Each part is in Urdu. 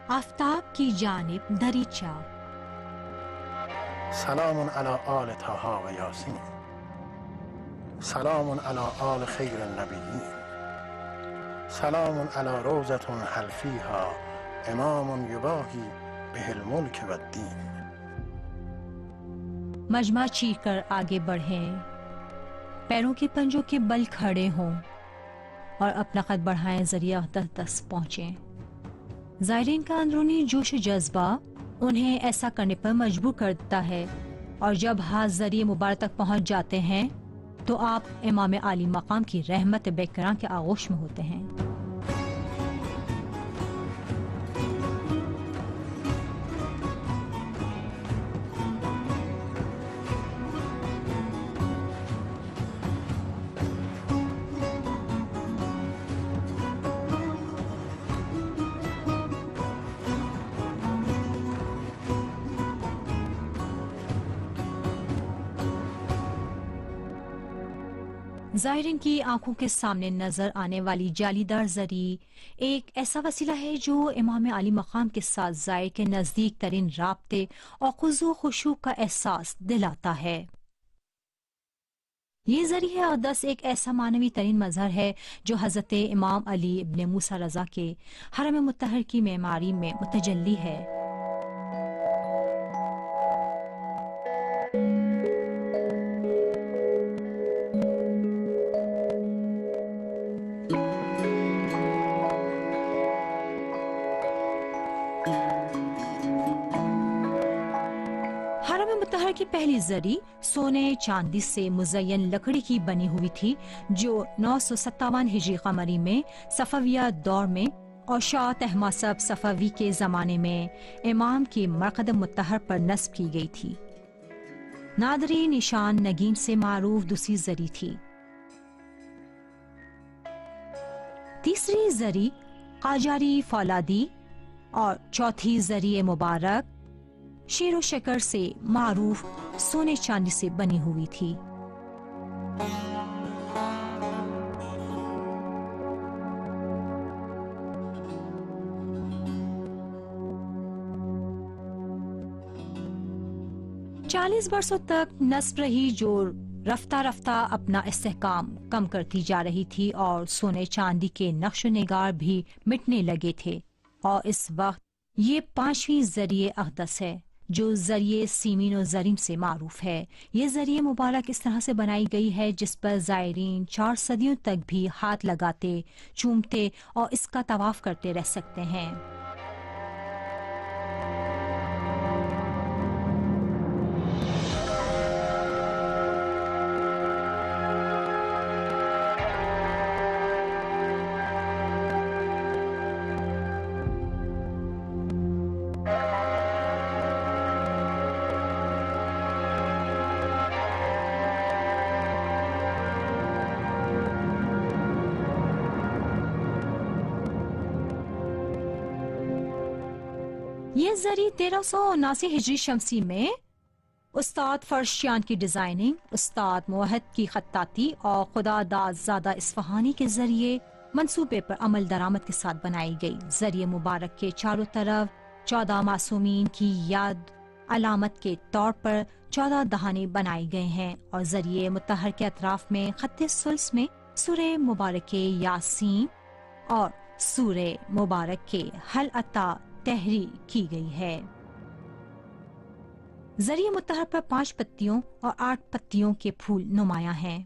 آفتاب کی جانب دریچہ. سلام علی آل طه و یاسین، سلام علی آل خیر النبیین، سلام علی روضة هل فیها امام یباهی به الملک و الدین. مجمع چیر کر آگے بڑھیں، پیروں کے پنجوں کے بل کھڑے ہوں اور اپنا قد بڑھائیں، ذریعہ اقدس تک پہنچیں. زائرین کا اندرونی جوش و جذبہ انہیں ایسا کرنے پر مجبور کرتا ہے، اور جب ہاتھ ذریعے مبارک تک پہنچ جاتے ہیں تو آپ امام عالی مقام کی رحمت بے کران کے آغوش میں ہوتے ہیں. زائرین کی آنکھوں کے سامنے نظر آنے والی جالی دار زری ایک ایسا وسیلہ ہے جو امام عالی مقام کے ساتھ زائر کے نزدیک ترین رابطے اور خضوع و خشوع کا احساس دلاتا ہے. یہ ذریعہ اقدس ایک ایسا معنوی ترین مظہر ہے جو حضرت امام علی ابن موسیٰ رضا کے حرم مطہر کی معماری میں متجلی ہے. حرم مطہر کی پہلی زری سونے چاندی سے مزین لکڑی کی بنی ہوئی تھی، جو 957 ہجری قمری میں صفویہ دور میں اور شاہ طہماسب صفوی کے زمانے میں امام کی مرقد مطہر پر نصب کی گئی تھی. نادری نشان نگین سے معروف دوسری زری تھی. تیسری زری قاجاری فولادی اور چوتھی زری مبارک شیر و شکر سے معروف سونے چاندی سے بنی ہوئی تھی. چالیس برسوں تک نصب رہی، جو رفتہ رفتہ اپنا استحکام کم کرتی جا رہی تھی اور سونے چاندی کے نقش و نگار بھی مٹنے لگے تھے. اور اس وقت یہ پانچویں ذریعہ اقدس ہے جو ذریعہ سیمین و زرین سے معروف ہے. یہ ذریعہ مبارک اس طرح سے بنائی گئی ہے جس پر زائرین 4 صدیوں تک بھی ہاتھ لگاتے، چومتے اور اس کا طواف کرتے رہ سکتے ہیں. یہ زری 1379 ہجری شمسی میں استاد فرشیان کی ڈیزائننگ، استاد موحد کی خطاطی اور خدا داد زادہ اصفہانی کے ذریعے منصوبے پر عمل درآمد کے ساتھ بنائی گئی. ذریعہ مبارک کے چاروں طرف 14 معصومین کی یاد علامت کے طور پر 14 دہانے بنائے گئے ہیں، اور ذریعہ مطہر کے اطراف میں خط ثلث میں سورہ مبارک یاسین اور سورہ مبارک کے حل عطا تحریر کی گئی ہے. ذریعہ مطہر پر 5 پتیوں اور 8 پتیوں کے پھول نمایاں ہیں.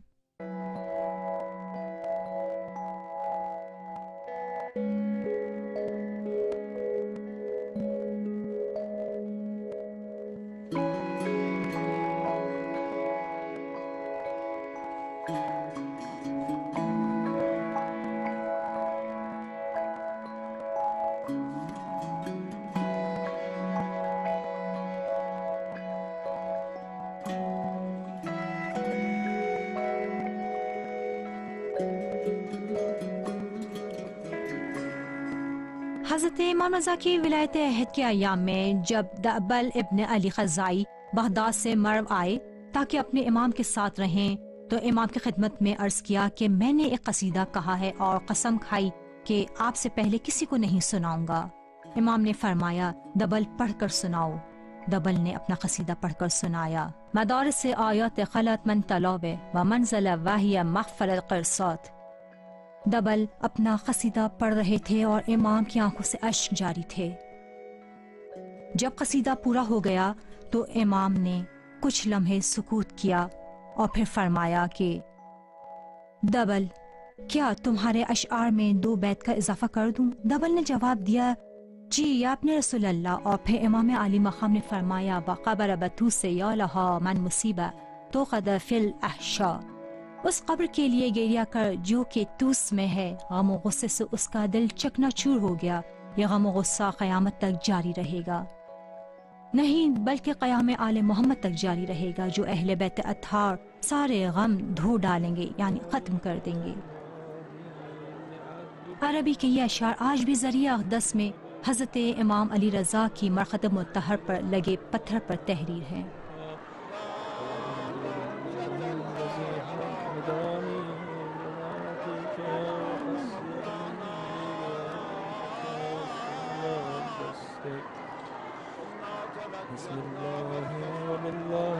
حضرت امام رضا کی ولایت عہد کے ایام میں جب دعبل ابن علی خزائی بغداد سے مرو آئے تاکہ اپنے امام کے ساتھ رہیں، تو امام کی خدمت میں عرض کیا کہ میں نے ایک قصیدہ کہا ہے اور قسم کھائی کہ آپ سے پہلے کسی کو نہیں سناؤں گا. امام نے فرمایا دبل پڑھ کر سناؤ. دبل نے اپنا قصیدہ پڑھ کر سنایا. مدارس آیات خلط من طلاب و منزل واہی مغفر القرصات. دبل اپنا قصیدہ پڑھ رہے تھے اور امام کی آنکھوں سے اشک جاری تھے. جب قصیدہ پورا ہو گیا تو امام نے کچھ لمحے سکوت کیا اور پھر فرمایا کہ دبل کیا تمہارے اشعار میں 2 بیت کا اضافہ کر دوں؟ دبل نے جواب دیا جی یا اپنے رسول اللہ. اور پھر امام علی مقام نے فرمایا وقبر بطوس یا لہا من مصیبہ تو قد فی الاحشاء. اس قبر کے لیے گریا کر جو کہ توس میں ہے. غم و غصے سے اس کا دل چکنا چور ہو گیا. یہ غم و غصہ قیامت تک جاری رہے گا، نہیں بلکہ قیام آل محمد تک جاری رہے گا، جو اہل بیت اطہار سارے غم دھو ڈالیں گے، یعنی ختم کر دیں گے. عربی کے یہ اشعار آج بھی ذریعہ اقدس میں حضرت امام علی رضا کی مرقد مطہر پر لگے پتھر پر تحریر ہیں. بسم اللہ واللہ